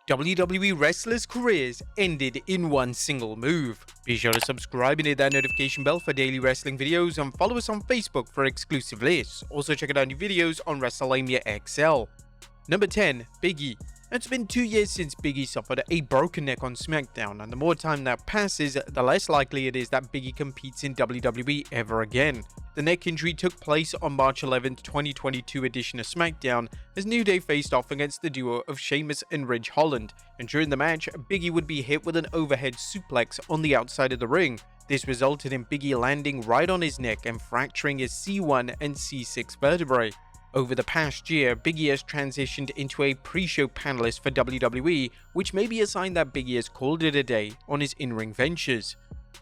WWE wrestlers' careers ended in one single move. Be sure to subscribe and hit that notification bell for daily wrestling videos and follow us on Facebook for exclusive lists. Also check out our new videos on Wrestlelamia XL. Number 10. Big E. It's been 2 years since Big E suffered a broken neck on SmackDown, and the more time that passes, the less likely it is that Big E competes in WWE ever again. The neck injury took place on March 11th, 2022 edition of SmackDown, as New Day faced off against the duo of Sheamus and Ridge Holland, and during the match, Big E would be hit with an overhead suplex on the outside of the ring. This resulted in Big E landing right on his neck and fracturing his C1 and C6 vertebrae. Over the past year, Big E has transitioned into a pre-show panelist for WWE, which may be a sign that Big E has called it a day on his in-ring ventures.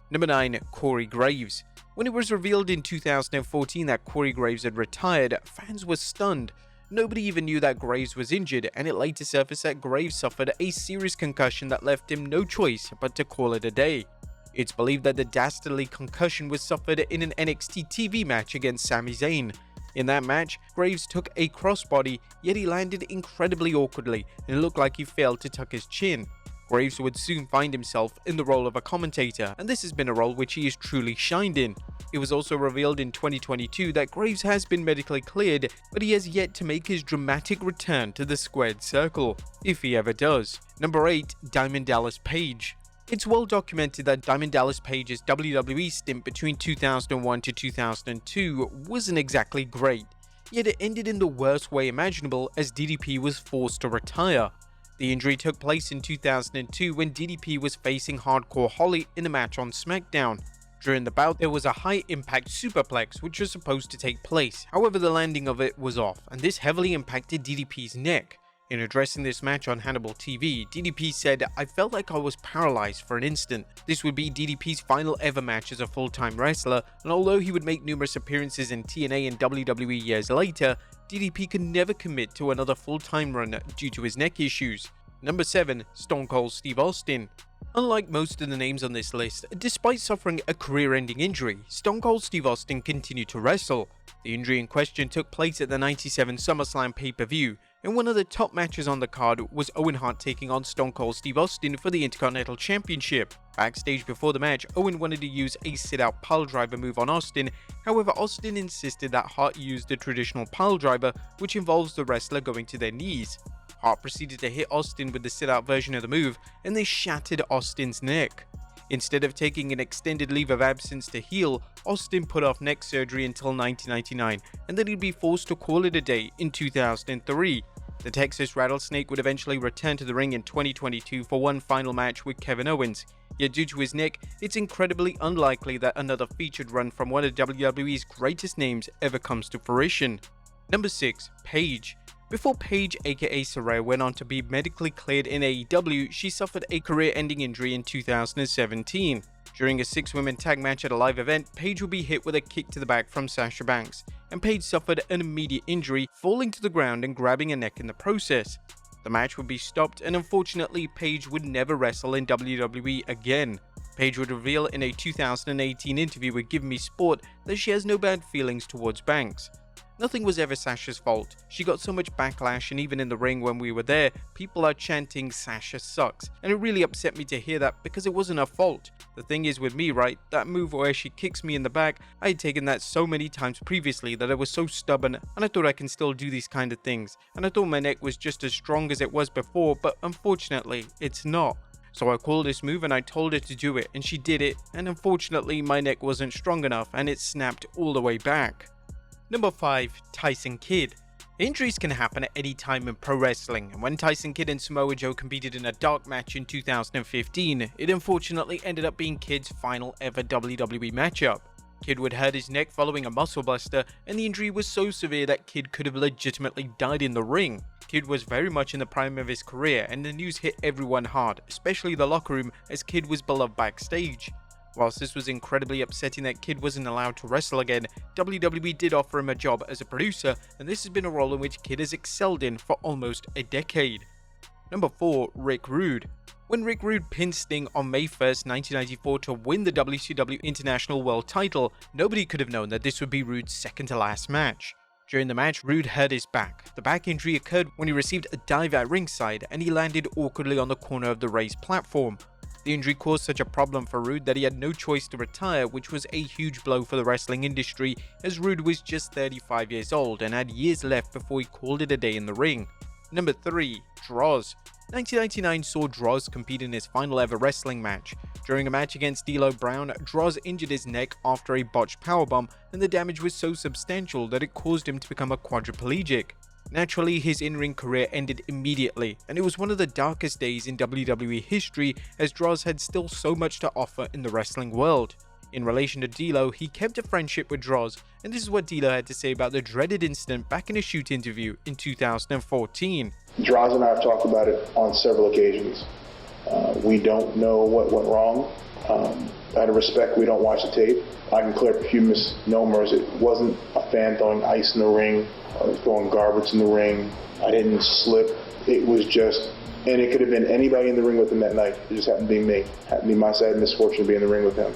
Number 9. Corey Graves. When it was revealed in 2014 that Corey Graves had retired, fans were stunned. Nobody even knew that Graves was injured, and it later surfaced that Graves suffered a serious concussion that left him no choice but to call it a day. It's believed that the dastardly concussion was suffered in an NXT TV match against Sami Zayn. In that match, Graves took a crossbody, yet he landed incredibly awkwardly, and it looked like he failed to tuck his chin. Graves would soon find himself in the role of a commentator, and this has been a role which he has truly shined in. It was also revealed in 2022 that Graves has been medically cleared, but he has yet to make his dramatic return to the squared circle, if he ever does. Number 8. Diamond Dallas Page. It's well documented that Diamond Dallas Page's WWE stint between 2001 to 2002 wasn't exactly great, yet it ended in the worst way imaginable as DDP was forced to retire. The injury took place in 2002 when DDP was facing Hardcore Holly in a match on SmackDown. During the bout, there was a high-impact superplex which was supposed to take place, however the landing of it was off, and this heavily impacted DDP's neck. In addressing this match on Hannibal TV, DDP said, "I felt like I was paralyzed for an instant." This would be DDP's final ever match as a full-time wrestler, and although he would make numerous appearances in TNA and WWE years later, DDP could never commit to another full-time run due to his neck issues. Number 7. Stone Cold Steve Austin. Unlike most of the names on this list, despite suffering a career-ending injury, Stone Cold Steve Austin continued to wrestle. The injury in question took place at the '97 SummerSlam pay-per-view, and one of the top matches on the card was Owen Hart taking on Stone Cold Steve Austin for the Intercontinental Championship. Backstage before the match, Owen wanted to use a sit-out piledriver move on Austin, however Austin insisted that Hart use the traditional piledriver, which involves the wrestler going to their knees. Hart proceeded to hit Austin with the sit-out version of the move, and this shattered Austin's neck. Instead of taking an extended leave of absence to heal, Austin put off neck surgery until 1999, and then he'd be forced to call it a day in 2003. The Texas Rattlesnake would eventually return to the ring in 2022 for one final match with Kevin Owens. Yet due to his neck, it's incredibly unlikely that another featured run from one of WWE's greatest names ever comes to fruition. Number 6. Paige. Before Paige aka Saraya went on to be medically cleared in AEW, she suffered a career-ending injury in 2017. During a 6-woman tag match at a live event, Paige would be hit with a kick to the back from Sasha Banks, and Paige suffered an immediate injury, falling to the ground and grabbing a neck in the process. The match would be stopped, and unfortunately Paige would never wrestle in WWE again. Paige would reveal in a 2018 interview with Give Me Sport that she has no bad feelings towards Banks. Nothing was ever Sasha's fault. She got so much backlash, and even in the ring when we were there, people are chanting "Sasha sucks," and it really upset me to hear that because it wasn't her fault. The thing is with me, right, that move where she kicks me in the back, I had taken that so many times previously that I was so stubborn, and I thought I can still do these kind of things, and I thought my neck was just as strong as it was before, but unfortunately, it's not. So I called this move and I told her to do it, and she did it, and unfortunately my neck wasn't strong enough and it snapped all the way back. Number 5. Tyson Kidd. Injuries can happen at any time in pro wrestling, and when Tyson Kidd and Samoa Joe competed in a dark match in 2015, it unfortunately ended up being Kidd's final ever WWE matchup. Kidd would hurt his neck following a muscle buster, and the injury was so severe that Kidd could have legitimately died in the ring. Kidd was very much in the prime of his career, and the news hit everyone hard, especially the locker room, as Kidd was beloved backstage. Whilst this was incredibly upsetting that Kidd wasn't allowed to wrestle again, WWE did offer him a job as a producer, and this has been a role in which Kidd has excelled in for almost a decade. Number 4. Rick Rude. When Rick Rude pinned Sting on May 1st, 1994 to win the WCW International World title, nobody could have known that this would be Rude's second to last match. During the match, Rude hurt his back. The back injury occurred when he received a dive at ringside and he landed awkwardly on the corner of the raised platform. The injury caused such a problem for Rude that he had no choice to retire, which was a huge blow for the wrestling industry, as Rude was just 35 years old and had years left before he called it a day in the ring. Number 3. Droz. 1999 saw Droz compete in his final ever wrestling match. During a match against D'Lo Brown, Droz injured his neck after a botched powerbomb, and the damage was so substantial that it caused him to become a quadriplegic. Naturally, his in-ring career ended immediately, and it was one of the darkest days in WWE history, as Droz had still so much to offer in the wrestling world. In relation to D'Lo, he kept a friendship with Droz, and this is what D'Lo had to say about the dreaded incident back in a shoot interview in 2014. Droz and I have talked about it on several occasions. We don't know what went wrong. Out of respect, we don't watch the tape. I can clear up a few misnomers. It wasn't a fan throwing ice in the ring or throwing garbage in the ring. I didn't slip. It was just, and it could have been anybody in the ring with him that night. It just happened to be me. It happened to be my sad misfortune to be in the ring with him.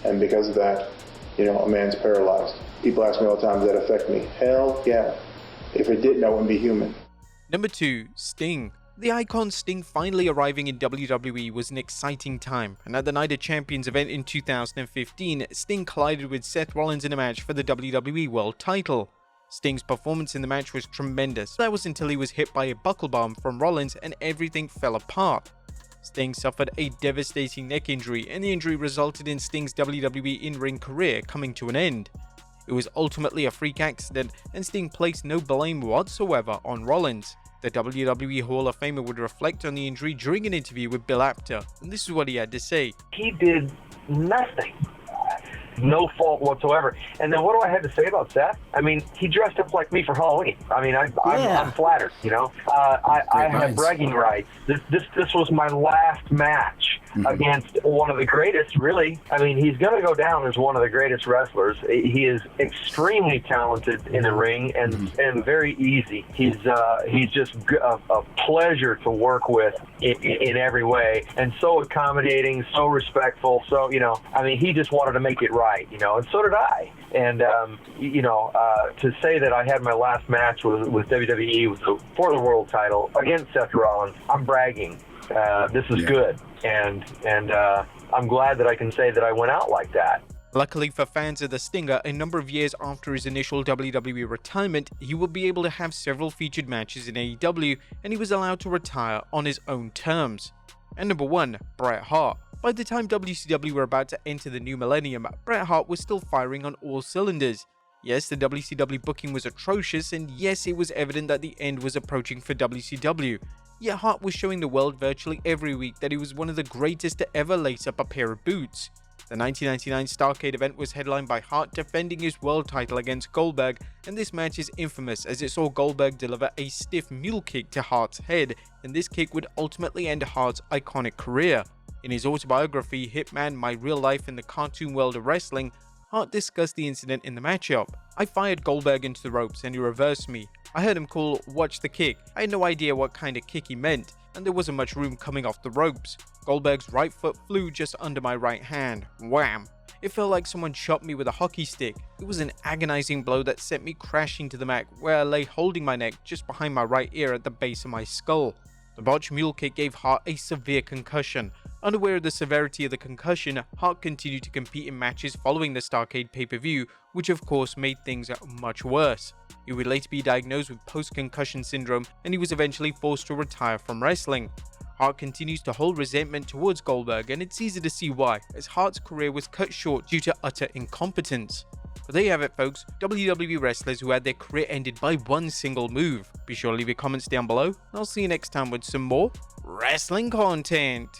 And because of that, a man's paralyzed. People ask me all the time, does that affect me? Hell yeah. If it didn't, I wouldn't be human. Number 2. Sting. The icon Sting finally arriving in WWE was an exciting time, and at the Night of Champions event in 2015, Sting collided with Seth Rollins in a match for the WWE World title. Sting's performance in the match was tremendous. That was until he was hit by a buckle bomb from Rollins and everything fell apart. Sting suffered a devastating neck injury, and the injury resulted in Sting's WWE in-ring career coming to an end. It was ultimately a freak accident, and Sting placed no blame whatsoever on Rollins. The WWE Hall of Famer would reflect on the injury during an interview with Bill Apter, and this is what he had to say. He did nothing. No fault whatsoever. And then what do I have to say about Seth? I mean, he dressed up like me for Halloween. I mean, I'm flattered, I have bragging rights. This was my last match against one of the greatest, really. I mean, he's going to go down as one of the greatest wrestlers. He is extremely talented in the ring and very easy. He's just a pleasure to work with in every way, and so accommodating, so respectful. So, he just wanted to make it right. And so did I. And, to say that I had my last match with WWE for the world title against Seth Rollins, I'm bragging. This is good. And I'm glad that I can say that I went out like that. Luckily for fans of the Stinger, a number of years after his initial WWE retirement, he will be able to have several featured matches in AEW, and he was allowed to retire on his own terms. And number 1, Bret Hart. By the time WCW were about to enter the new millennium, Bret Hart was still firing on all cylinders. Yes, the WCW booking was atrocious, and yes, it was evident that the end was approaching for WCW. Yet Hart was showing the world virtually every week that he was one of the greatest to ever lace up a pair of boots. The 1999 Starrcade event was headlined by Hart defending his world title against Goldberg, and this match is infamous as it saw Goldberg deliver a stiff mule kick to Hart's head, and this kick would ultimately end Hart's iconic career. In his autobiography, Hitman: My Real Life in the Cartoon World of Wrestling, Hart discussed the incident in the matchup. I fired Goldberg into the ropes and he reversed me. I heard him call, "Watch the kick." I had no idea what kind of kick he meant, and there wasn't much room coming off the ropes. Goldberg's right foot flew just under my right hand. Wham! It felt like someone shot me with a hockey stick. It was an agonizing blow that sent me crashing to the mat, where I lay holding my neck just behind my right ear at the base of my skull. The botched mule kick gave Hart a severe concussion. Unaware of the severity of the concussion, Hart continued to compete in matches following the Starrcade pay-per-view, which of course made things much worse. He would later be diagnosed with post-concussion syndrome, and he was eventually forced to retire from wrestling. Hart continues to hold resentment towards Goldberg, and it's easy to see why, as Hart's career was cut short due to utter incompetence. But there you have it, folks, WWE wrestlers who had their career ended by one single move. Be sure to leave your comments down below, and I'll see you next time with some more wrestling content.